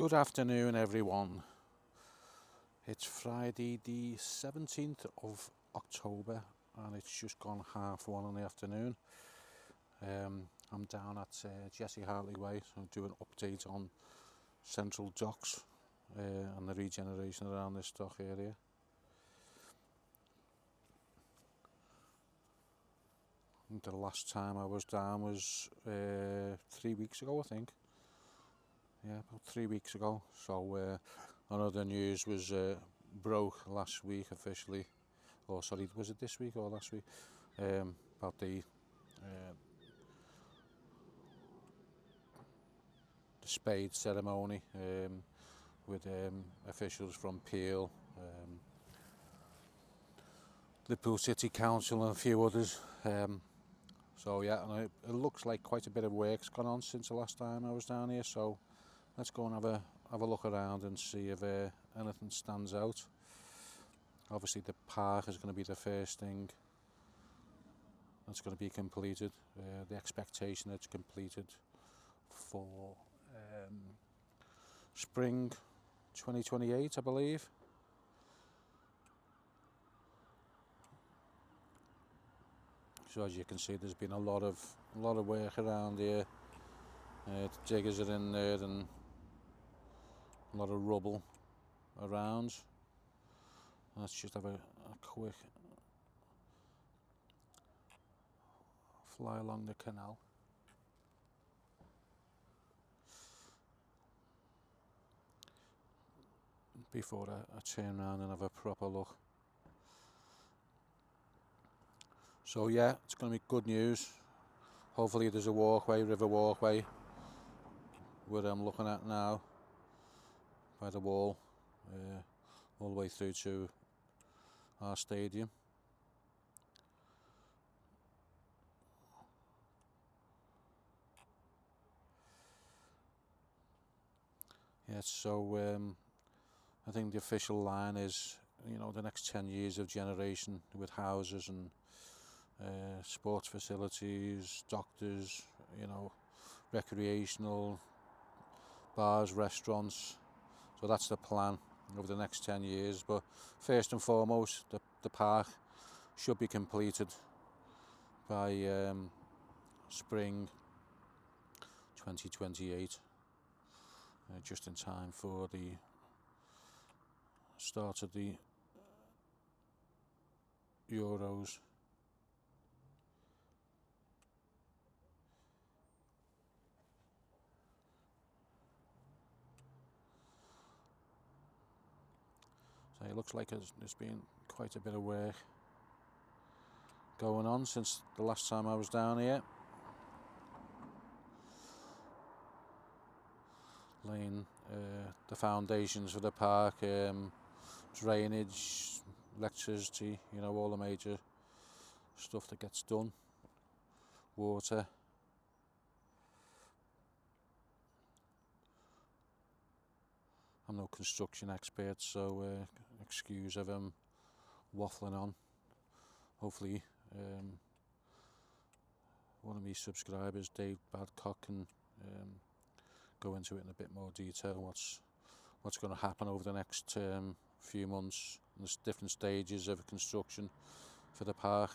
Good afternoon, everyone. It's Friday the 17th of October and it's just gone 1:30 in the afternoon. I'm down at Jesse Hartley Way, so I'm doing an update on Central Docks and the regeneration around this dock area. I think the last time I was down was 3 weeks ago, I think. Yeah, about 3 weeks ago. So I know the news was broke last week officially, or sorry, was it this week or last week? About the spades ceremony with officials from Peel, Liverpool City Council and a few others. So yeah, and it looks like quite a bit of work's gone on since the last time I was down here. So let's go and have a look around and see if anything stands out. Obviously the park is going to be the first thing that's going to be completed. The expectation it's completed for spring 2028, I believe. So as you can see, there's been a lot of work around here. The diggers are in there and a lot of rubble around. Let's just have a quick fly along the canal. Before I turn around and have a proper look. So yeah, it's going to be good news. Hopefully there's a walkway, river walkway, where I'm looking at now, by the wall, all the way through to our stadium. Yeah, so I think the official line is, you know, the next 10 years of generation with houses and sports facilities, doctors, you know, recreational, bars, restaurants. So that's the plan over the next 10 years. But first and foremost, the park should be completed by spring 2028, just in time for the start of the Euros. So it looks like there's been quite a bit of work going on since the last time I was down here. Laying the foundations for the park, drainage, electricity, you know, all the major stuff that gets done. Water. I'm no construction expert, so excuse if I'm waffling on. Hopefully one of my subscribers, Dave Badcock, can go into it in a bit more detail. What's going to happen over the next few months. There's different stages of construction for the park.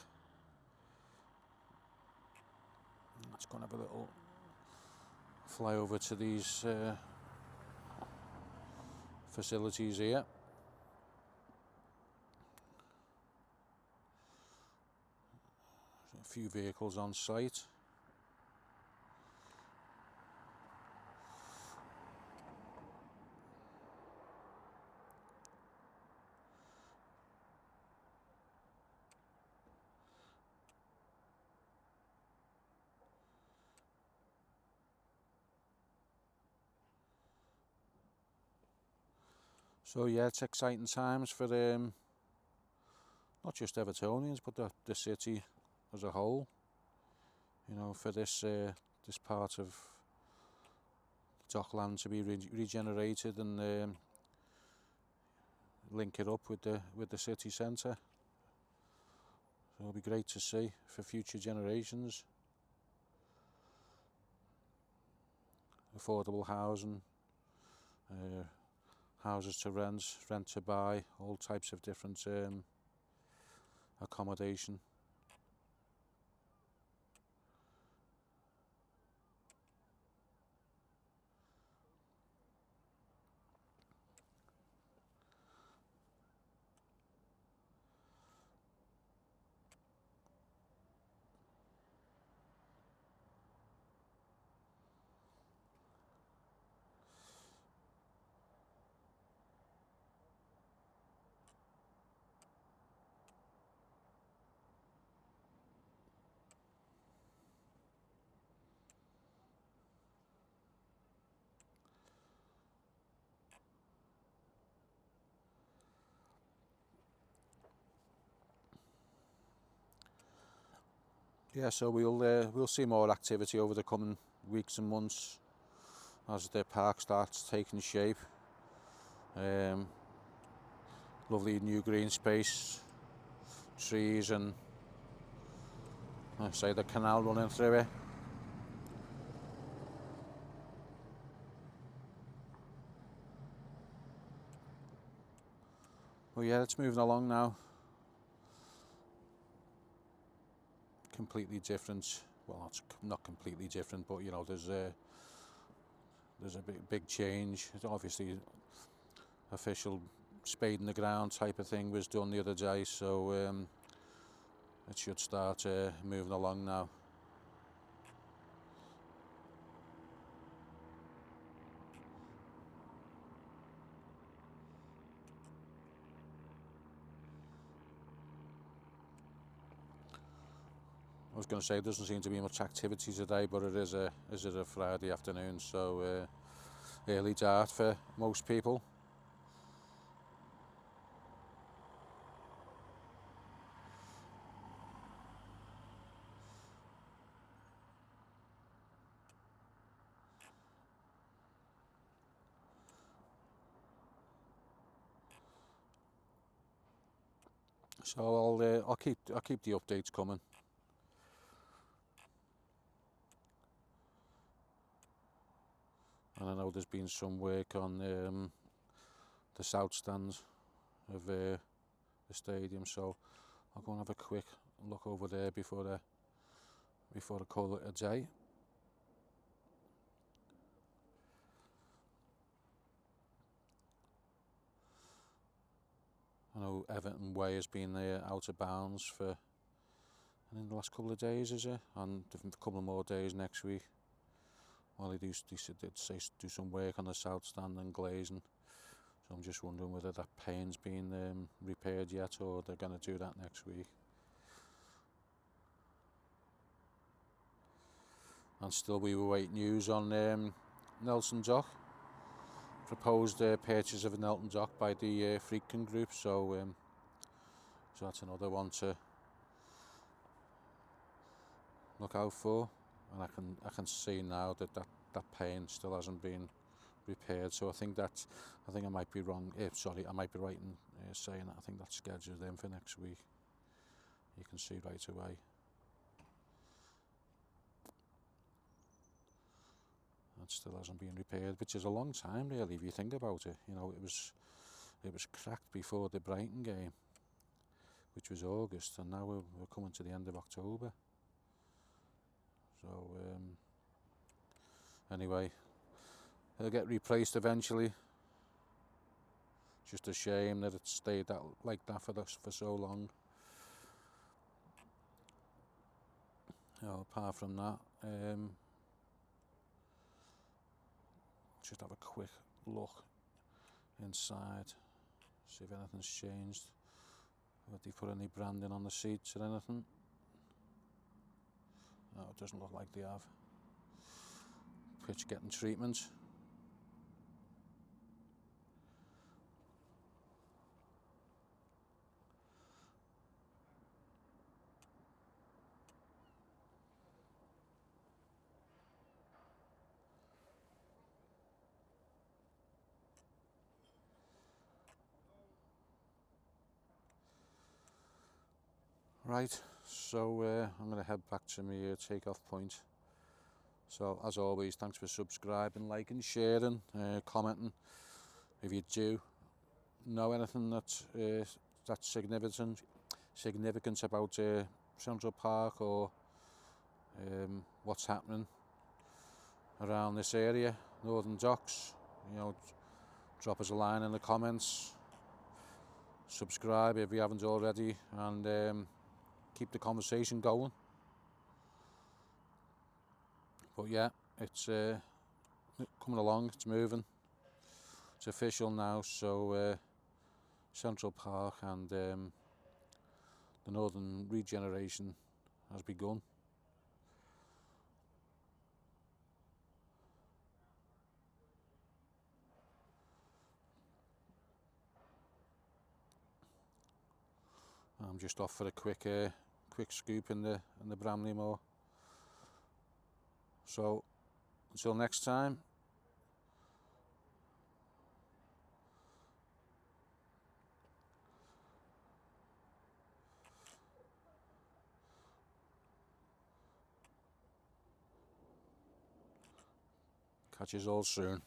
Let's go and have a little fly over to these facilities here. A few vehicles on site. So yeah, it's exciting times for not just Evertonians, but the city as a whole. You know, for this part of Dockland to be regenerated and link it up with the city centre. So it'll be great to see for future generations. Affordable housing, houses to rent, rent to buy, all types of different accommodation. Yeah, so we'll see more activity over the coming weeks and months as the park starts taking shape. Lovely new green space, trees, and like I say, the canal running through it. Well, yeah, it's moving along now. Completely different. Well, not completely different, but you know, there's a big change. It's obviously official spade in the ground type of thing was done the other day, so it should start moving along now. I was going to say, there doesn't seem to be much activity today, but it is a Friday afternoon, so early dart for most people. So I'll keep the updates coming. And I know there's been some work on the south stand of the stadium, so I'll go and have a quick look over there before I call it a day. I know Everton Way has been out of bounds for, I think, the last couple of days, is it? And a couple of more days next week. Well, they did do some work on the south stand and glazing. So I'm just wondering whether that pane's been repaired yet, or they're going to do that next week. And still we await news on Nelson Dock. Proposed purchase of Nelson Dock by the Friedkin Group, so that's another one to look out for. And I can see now that pane still hasn't been repaired, so I think I might be wrong. I might be right in saying that I think that's scheduled in for next week. You can see right away. That still hasn't been repaired, which is a long time really if you think about it. You know, it was cracked before the Brighton game, which was August, and now we're coming to the end of October. So anyway, it'll get replaced eventually. Just a shame that it stayed like that for so long. Apart from that, just have a quick look inside, see if anything's changed. Have they put any branding on the seats or anything? No, it doesn't look like they have. Pitch getting treatment. Right, so I'm going to head back to my takeoff point So as always, thanks for subscribing, liking, sharing, commenting. If you do know anything that's significant about Central Park, or what's happening around this area, Northern Docks, drop us a line in the comments. Subscribe if you haven't already, and keep the conversation going. But yeah, it's coming along, it's moving, it's official now. So Central Park and the Northern regeneration has begun. I'm just off for a quick scoop in the Bramley Moor. So until next time, catch you all soon.